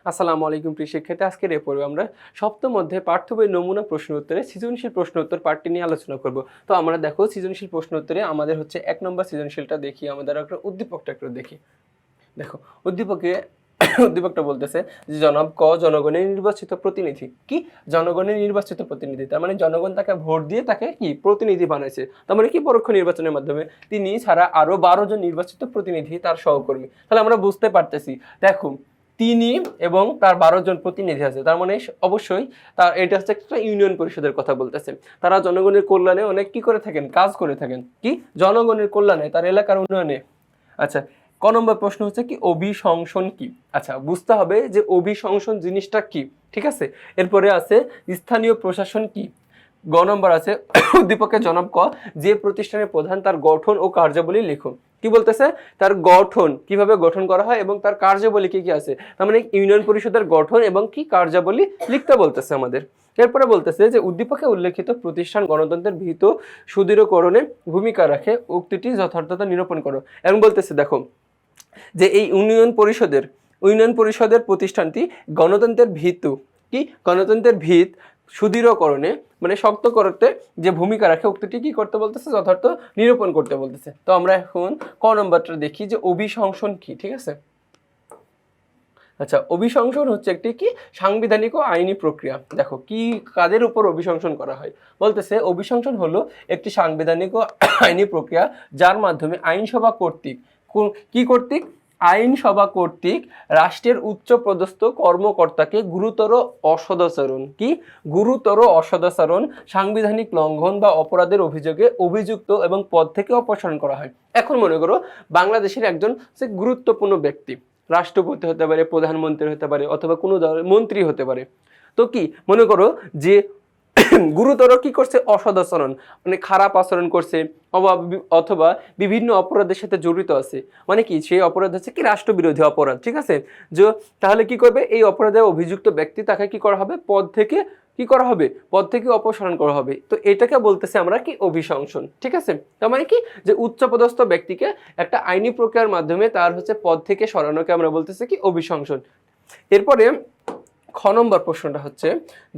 আসসালামু আলাইকুম প্রিয় শিক্ষার্থী, আজকের এই পর্বে আমরা সপ্তম অধ্যায়ে পাঠ্য বই নমুনা প্রশ্ন উত্তরে সৃজনশীল প্রশ্ন উত্তর পাঠটি নিয়ে আলোচনা করব। তো আমরা দেখো সৃজনশীল প্রশ্ন উত্তরে আমাদের হচ্ছে 1 নম্বর সৃজনশীলটা দেখি, আমাদের একটা উদ্দীপকটা একটু দেখি। দেখো উদ্দীপকটা বলতেছে যে জনাব ক জনগণের নির্বাচিত প্রতিনিধি। কি? জনগণের নির্বাচিত প্রতিনিধি, তার মানে জনগণ তাকে ভোট দিয়ে তাকে কি প্রতিনিধি বানাইছে। তার মানে কি পরোক্ষ নির্বাচনের মাধ্যমে তিনি ছাড়া আরো 12 জন নির্বাচিত প্রতিনিধি তার সহকর্মী। তাহলে আমরা বুঝতে পারতেছি, দেখো তিনি এবং তার 12 জন প্রতিনিধি আছে, তার মানে অবশ্যই তার এটা হচ্ছে একটা ইউনিয়ন পরিষদের কথা বলতেছে। তারা জনগণের কল্যাণে অনেক কি করে থাকেন, কাজ করে থাকেন। কি? জনগণের কল্যাণে, তার এলাকার উন্নয়নে। আচ্ছা, ক নম্বর প্রশ্ন হচ্ছে কি অভিশংসন কি? আচ্ছা, বুঝতে হবে যে অভিশংসন জিনিসটা কি, ঠিক আছে। এরপরে আছে স্থানীয় প্রশাসন কি। গ নম্বর আছে উদ্দীপকের জনাব ক যে প্রতিষ্ঠানের প্রধান তার গঠন ও কার্যাবলী লিখুন। কি বলতেছে? তার গঠন কিভাবে গঠন করা হয় এবং তার কার্যাবলী কি কি আছে, তার মানে ইউনিয়ন পরিষদের গঠন এবং কি কার্যাবলী লিখতে বলতেছে আমাদের। এরপরে বলতেছে যে উদ্দীপকে উল্লেখিত প্রতিষ্ঠান গণতন্ত্রের ভিত সুদৃঢ়করণে ভূমিকা রাখে, উক্তিটি যথার্থতা নিরূপণ করো। এবং বলতেছে দেখো যে এই ইউনিয়ন পরিষদের প্রতিষ্ঠানটি গণতন্ত্রের ভিত, কি গণতন্ত্রের ভিত সুদৃঢ়করণে মানে শক্ত করতে যে ভূমিকা রাখে, উক্তিটি কি করতে বলতেছে, যথার্থ নিরূপণ করতে বলতেছে। তো আমরা এখন ক নম্বরটা দেখি যে অভিশংসন কি, ঠিক আছে। আচ্ছা, অভিশংসন হচ্ছে একটি কি সাংবিধানিক ও আইনি প্রক্রিয়া। দেখো কি কাদের উপর অভিশংসন করা হয়, বলতেছে অভিশংসন হলো একটি সাংবিধানিক ও আইনি প্রক্রিয়া যার মাধ্যমে আইনসভা কর্তৃক কি কর্তৃক আইনসভা কর্তৃক রাষ্ট্রের উচ্চ পদস্থ কর্মকর্তাকে গুরুতর অসদাচরণ সাংবিধানিক লঙ্ঘন বা অপরাধের অভিযোগে অভিযুক্ত এবং পদ থেকে অপসারণ করা হয়। এখন মনে করো বাংলাদেশের একজন গুরুত্বপূর্ণ ব্যক্তি, রাষ্ট্রপতি হতে পারে, প্রধানমন্ত্রী হতে পারে, অথবা কোনো মন্ত্রী হতে পারে। তো কি মনে করো যে গুরুতর কি করছে, অসদাচরণ মানে খারাপ আচরণ করছে, অথবা বিভিন্ন অপরাধের সাথে জড়িত আছে, মানে কি সেই অপরাধ হচ্ছে কি রাষ্ট্রবিরোধী অপরাধ, ঠিক আছে। যে তাহলে কি করবে, এই অপরাধে অভিযুক্ত ব্যক্তি তাকে কি করা হবে, পদ থেকে অপসারণ করা হবে। তো এটাকে বলতেছে আমরা কি অভিশংসন, ঠিক আছে। তার মানে কি যে উচ্চপদস্থ ব্যক্তিকে একটা আইনি প্রক্রিয়ার মাধ্যমে তার হচ্ছে পদ থেকে সরানোকে আমরা বলতেছি কি অভিশংসন। এরপরে খ নম্বর প্রশ্নটা হচ্ছে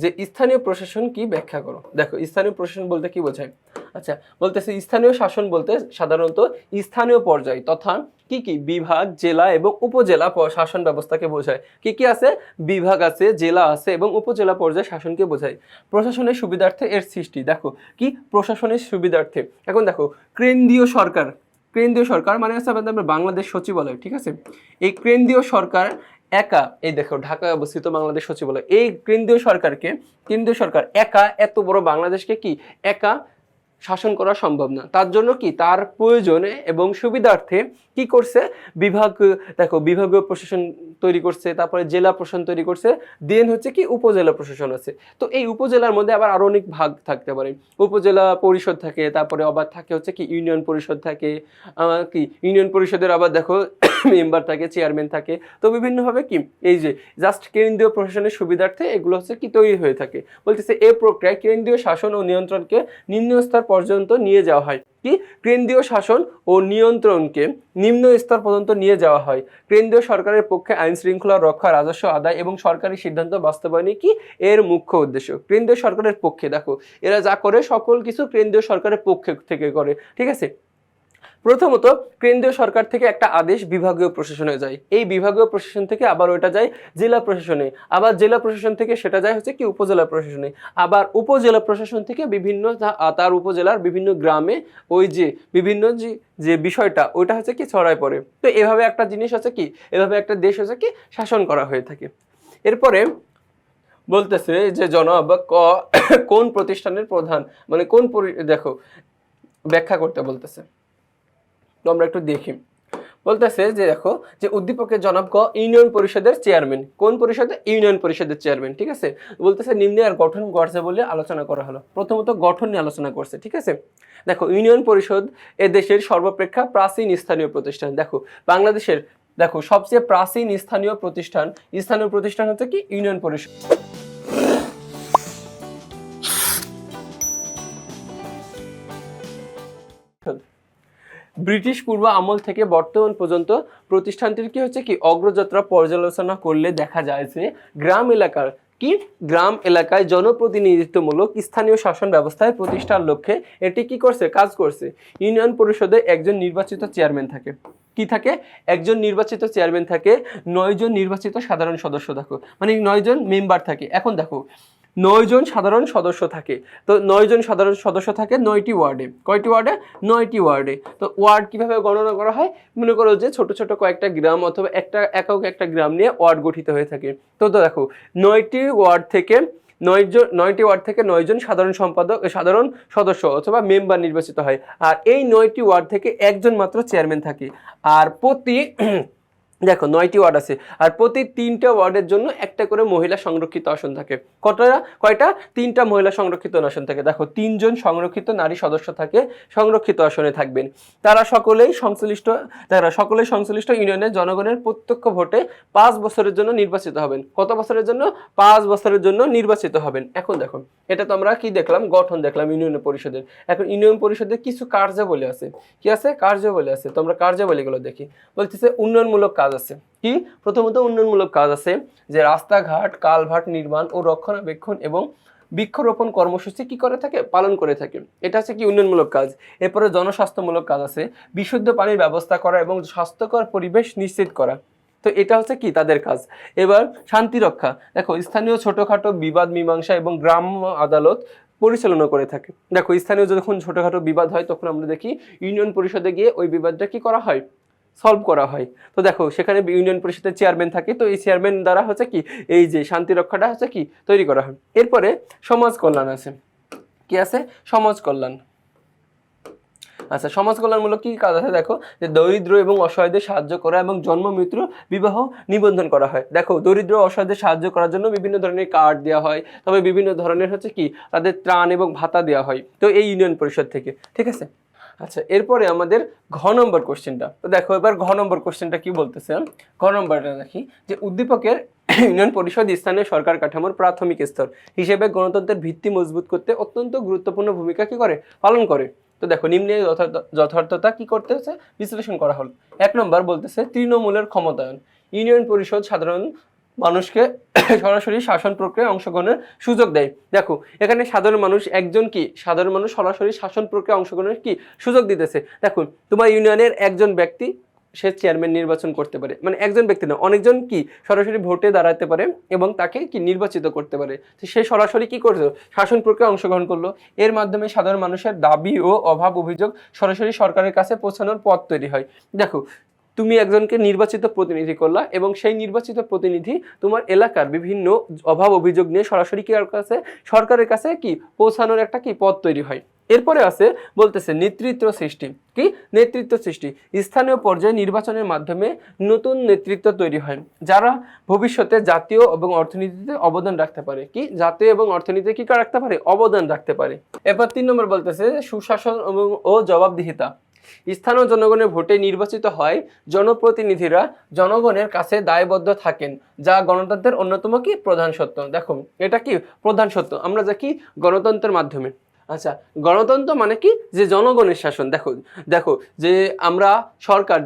যে স্থানীয় প্রশাসন কি ব্যাখ্যা করো। দেখো স্থানীয় প্রশাসন বলতে কি বোঝায়। আচ্ছা, বলতেছে স্থানীয় শাসন বলতে সাধারণত স্থানীয় পর্যায় তথা কি কি বিভাগ, জেলা এবং উপজেলা শাসন ব্যবস্থাকে বোঝায়। কি কি আছে, বিভাগ আছে, জেলা আছে এবং উপজেলা পর্যায়ে শাসনকে বোঝায়। প্রশাসনের সুবিধার্থে এর সৃষ্টি। দেখো কি প্রশাসনের সুবিধার্থে, এখন দেখো কেন্দ্রীয় সরকার মানে হচ্ছে আমাদের বাংলাদেশ সচিবালয়, ঠিক আছে। এই কেন্দ্রীয় সরকার একা, এই দেখো ঢাকায় অবস্থিত বাংলাদেশ সচিবালয়, এই কেন্দ্রীয় সরকার একা এত বড় বাংলাদেশকে কি একা শাসন করা সম্ভব না। তার জন্য কি তার প্রয়োজনে এবং সুবিধার্থে কি করছে, বিভাগীয় প্রশাসন তৈরি করছে, তারপরে জেলা প্রশাসন তৈরি করছে, দেন হচ্ছে কি উপজেলা প্রশাসন আছে। তো এই উপজেলার মধ্যে আবার আরো অনেক ভাগ থাকতে পারে, উপজেলা পরিষদ থাকে, তারপরে আবার থাকে হচ্ছে কি ইউনিয়ন পরিষদ থাকে, কি ইউনিয়ন পরিষদের আবার দেখো মেম্বার থাকে, চেয়ারম্যান থাকে। তো বিভিন্নভাবে কি এই যে জাস্ট কেন্দ্রীয় প্রশাসনের সুবিধার্থে এগুলো হচ্ছে কি তৈরি হয়ে থাকে। বলতেছে এই প্রক্রিয়ায় কেন্দ্রীয় শাসন ও নিয়ন্ত্রণকে নিম্ন স্তর পর্যন্ত নিয়ে যাওয়া হয়। কি কেন্দ্রীয় শাসন ও নিয়ন্ত্রণকে নিম্ন স্তর পর্যন্ত নিয়ে যাওয়া হয়। কেন্দ্রীয় সরকারের পক্ষে আইন শৃঙ্খলা রক্ষা, রাজস্ব আদায় এবং সরকারি সিদ্ধান্ত বাস্তবায়নই কি এর মুখ্য উদ্দেশ্য। কেন্দ্রীয় সরকারের পক্ষে দেখো এরা যা করে সকল কিছু কেন্দ্রীয় সরকারের পক্ষে থেকে করে, ঠিক আছে। প্রথমত কেন্দ্রীয় সরকার থেকে একটা আদেশ বিভাগীয় প্রশাসনে যায়, এই বিভাগীয় প্রশাসন থেকে আবার ওইটা যায় জেলা প্রশাসনে, আবার জেলা প্রশাসন থেকে সেটা যায় হচ্ছে কি উপজেলা প্রশাসনে, আবার উপজেলা প্রশাসন থেকে বিভিন্ন তার উপজেলার বিভিন্ন গ্রামে ওই যে বিভিন্ন যে বিষয়টা ওইটা হচ্ছে কি ছড়ায় পড়ে। তো এভাবে একটা জিনিস হচ্ছে কি, এভাবে একটা দেশ হচ্ছে কি শাসন করা হয়ে থাকে। এরপরে বলতেছে যে জনাব ক কোন প্রতিষ্ঠানের প্রধান মানে দেখো ব্যাখ্যা করতে বলতেছে। তো আমরা একটু দেখি, বলতেছে যে দেখো যে উদ্দীপকের জনাব ক ইউনিয়ন পরিষদের চেয়ারম্যান, কোন পরিষদে, ইউনিয়ন পরিষদের চেয়ারম্যান, ঠিক আছে। বলতেছে নিম্নে আর গঠন করছে বলে আলোচনা করা হলো। প্রথমত গঠন নিয়ে আলোচনা করছে, ঠিক আছে। দেখো ইউনিয়ন পরিষদ এ দেশের সর্বাপেক্ষা প্রাচীন স্থানীয় প্রতিষ্ঠান। দেখো বাংলাদেশের সবচেয়ে প্রাচীন স্থানীয় প্রতিষ্ঠান হচ্ছে কি ইউনিয়ন পরিষদ। ব্রিটিশ পূর্ব আমল থেকে বর্তমান পর্যন্ত প্রতিষ্ঠানটির কি হচ্ছে কি অগ্রযাত্রা পর্যালোচনা করলে দেখা যায় যে গ্রাম এলাকায় জনপ্রতিনিধিত্বমূলক স্থানীয় শাসন ব্যবস্থায় প্রতিষ্ঠার লক্ষ্যে এটি কি করছে, কাজ করছে। ইউনিয়ন পরিষদে একজন নির্বাচিত চেয়ারম্যান থাকে, কি থাকে, একজন নির্বাচিত চেয়ারম্যান থাকে, 9 জন নির্বাচিত সাধারণ সদস্য থাকে, মানে 9 জন মেম্বার থাকে। এখন দেখো 9 জন সাধারণ সদস্য থাকে, তো 9 জন সাধারণ সদস্য থাকে 9টি ওয়ার্ডে। কয়টি ওয়ার্ডে? 9টি ওয়ার্ডে। তো ওয়ার্ড কিভাবে গণনা করা হয়? মনে করো যে ছোট ছোট কয়েকটা গ্রাম অথবা একটা গ্রাম নিয়ে ওয়ার্ড গঠিত হয়ে থাকে। তো দেখো 9টি ওয়ার্ড থেকে 9টি ওয়ার্ড থেকে 9 জন সাধারণ সদস্য অথবা মেম্বার নির্বাচিত হয়। আর এই 9টি ওয়ার্ড থেকে একজন মাত্র চেয়ারম্যান থাকে। আর দেখো 9টি ওয়ার্ড আছে, আর প্রতি 3টা ওয়ার্ডের জন্য একটা করে মহিলা সংরক্ষিত আসন থাকে। কয়টা? 3টা মহিলা সংরক্ষিত আসন থাকে। দেখো 3 জন সংরক্ষিত নারী সদস্য থাকে, সংরক্ষিত আসনে থাকবেন। তারা সকলেই সংশ্লিষ্ট ইউনিয়নের জনগণের প্রত্যক্ষ ভোটে 5 বছরের জন্য নির্বাচিত হবেন। কত বছরের জন্য? 5 বছরের জন্য নির্বাচিত হবেন। এখন দেখো এটা তো আমরা কি দেখলাম, গঠন দেখলাম ইউনিয়ন পরিষদের। এখন ইউনিয়ন পরিষদের কিছু কার্যাবলী আছে। কি আছে? কার্যাবলী আছে। তো আমরা কার্যাবলীগুলো দেখি। বলতেছে উন্নয়নমূলক কাজ আছে। কি? প্রথমত উন্নয়নমূলক কাজ আছে যে রাস্তাঘাট, কালভার্ট নির্মাণ ও রক্ষণাবেক্ষণ এবং বৃক্ষরোপণ কর্মসূচি কি করে থাকে, পালন করে থাকে। এটা হচ্ছে কি উন্নয়নমূলক কাজ। এরপরে জনস্বাস্থ্যমূলক কাজ আছে, বিশুদ্ধ পানির ব্যবস্থা করা এবং স্বাস্থ্যকর পরিবেশ নিশ্চিত করা। তো এটা হচ্ছে কি তাদের কাজ। এবার শান্তি রক্ষা, দেখো স্থানীয় ছোটখাটো বিবাদ মীমাংসা এবং গ্রাম্য আদালত পরিচালনা করে থাকে। দেখো স্থানীয় যখন ছোটখাটো বিবাদ হয় তখন আমরা দেখি ইউনিয়ন পরিষদে গিয়ে ওই বিবাদটা কি করা হয়, সলভ করা হয়। তো দেখো সেখানে ইউনিয়ন পরিষদের চেয়ারম্যান থাকে, তো এই চেয়ারম্যান দ্বারা হচ্ছে কি এই যে শান্তি রক্ষাটা হচ্ছে কি তৈরি করা হয়। এরপরে সমাজ কল্যাণ আছে। কি আছে? সমাজ কল্যাণ। আচ্ছা, সমাজ কল্যাণমূলক কি কাজ আছে? দেখো যে দরিদ্র এবং অসহায়দের সাহায্য করা এবং জন্ম মৃত্যু বিবাহ নিবন্ধন করা হয়। দেখো দরিদ্র অসহায়দের সাহায্য করার জন্য বিভিন্ন ধরনের কার্ড দেওয়া হয়, তবে বিভিন্ন ধরনের হচ্ছে কি তাদের ত্রাণ এবং ভাতা দেওয়া হয় তো এই ইউনিয়ন পরিষদ থেকে। ঠিক আছে। আচ্ছা, এরপরে আমাদের ঘ নম্বর কোশ্চেনটা। তো দেখো এবার ঘ নম্বর কোশ্চেনটা কি বলতেছে। ঘ নম্বরটা দেখি যে উদ্দীপকের ইউনিয়ন পরিষদ স্থানীয় সরকার কাঠামোর প্রাথমিক স্তর হিসেবে গণতন্ত্রের ভিত্তি মজবুত করতে অত্যন্ত গুরুত্বপূর্ণ ভূমিকা কি করে, পালন করে। তো দেখো নিম্নে যথার্থতা কি করতে হচ্ছে, বিশ্লেষণ করা হলো। 1 নম্বর বলতেছে তৃণমূলের ক্ষমতায়ন। ইউনিয়ন পরিষদ সাধারণ মানুষকে সরাসরি শাসন প্রক্রিয়ায় অংশগ্রহণের সুযোগ দেয়। দেখো এখানে সাধারণ মানুষ সরাসরি শাসন প্রক্রিয়ায় অংশগ্রহণের কি সুযোগ দিতেছে। দেখো তোমার ইউনিয়নের একজন ব্যক্তি সে চেয়ারম্যান নির্বাচন করতে পারে, মানে একজন ব্যক্তি না, অনেকজন কি সরাসরি ভোটে দাঁড়াতে পারে এবং তাকে কি নির্বাচিত করতে পারে। সে সরাসরি কি করলো, শাসন প্রক্রিয়ায় অংশগ্রহণ করলো। এর মাধ্যমে সাধারণ মানুষের দাবি ও অভাব অভিযোগ সরাসরি সরকারের কাছে পৌঁছানোর পথ তৈরি হয়। দেখো তুমি একজনকে নির্বাচিত প্রতিনিধি করলা এবং সেই নির্বাচিত প্রতিনিধি তোমার এলাকার বিভিন্ন অভাব অভিযোগ নিয়ে সরাসরি কি সরকারের কাছে কি পৌঁছানোর একটা কি পথ তৈরি হয়। এরপরে আছে বলতেছে নেতৃত্ব সৃষ্টি। কি? নেতৃত্ব সৃষ্টি। স্থানীয় পর্যায়ে নির্বাচনের মাধ্যমে নতুন নেতৃত্ব তৈরি হয় যারা ভবিষ্যতে জাতীয় এবং অর্থনীতিতে অবদান রাখতে পারে। কি? জাতীয় এবং অর্থনীতিতে কি রাখতে পারে, অবদান রাখতে পারে। এরপর 3 নম্বর বলতেছে সুশাসন ও জবাবদিহিতা। স্থানীয় জনগণের ভোটে নির্বাচিত হয় জনপ্রতিনিধিরা জনগণের কাছে দায়বদ্ধ থাকেন, যা গণতন্ত্রের অন্যতম কি প্রধান সত্য। দেখো এটা কি প্রধান সত্য আমরা যা কি গণতন্ত্রের মাধ্যমে। আচ্ছা, গণতন্ত্র মানে কি যে জনগণের শাসন। দেখো যে আমরা সরকার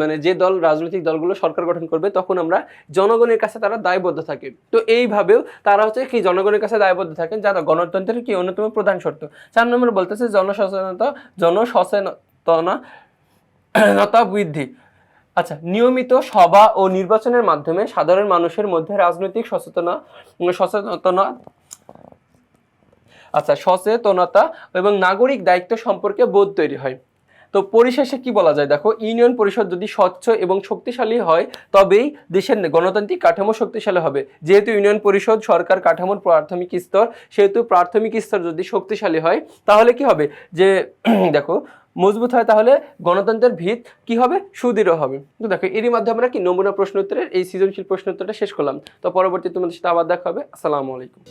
মানে যে দল, রাজনৈতিক দলগুলো সরকার গঠন করবে তখন আমরা জনগণের কাছে তারা দায়বদ্ধ থাকে। তো এইভাবেও তারা হচ্ছে কি জনগণের কাছে দায়বদ্ধ থাকেন, যারা গণতন্ত্রের কি অন্যতম প্রধান শর্ত। 4 নম্বর বলতেছে জনসচেতনতা বৃদ্ধি। আচ্ছা, নিয়মিত সভা ও নির্বাচনের মাধ্যমে সাধারণ মানুষের মধ্যে রাজনৈতিক সচেতনতা এবং নাগরিক দায়িত্ব সম্পর্কে বোধ তৈরি হয়। তো পরিশেষে কি বলা যায়, দেখো ইউনিয়ন পরিষদ যদি স্বচ্ছ এবং শক্তিশালী হয় তবেই দেশের গণতান্ত্রিক কাঠামো শক্তিশালী হবে। যেহেতু ইউনিয়ন পরিষদ সরকার কাঠামোর প্রাথমিক স্তর, সেহেতু প্রাথমিক স্তর যদি শক্তিশালী হয় তাহলে কি হবে যে দেখো মজবুত হয়, তাহলে গণতন্ত্রের ভিত কি হবে, সুদৃঢ় হবে। তো দেখো এরই মাধ্যমে আমরা কি নমুনা প্রশ্নোত্তরের এই সৃজনশীল প্রশ্নোত্তরটা শেষ করলাম। তো পরবর্তী তোমাদের সাথে আবার দেখা হবে। আসসালামু আলাইকুম।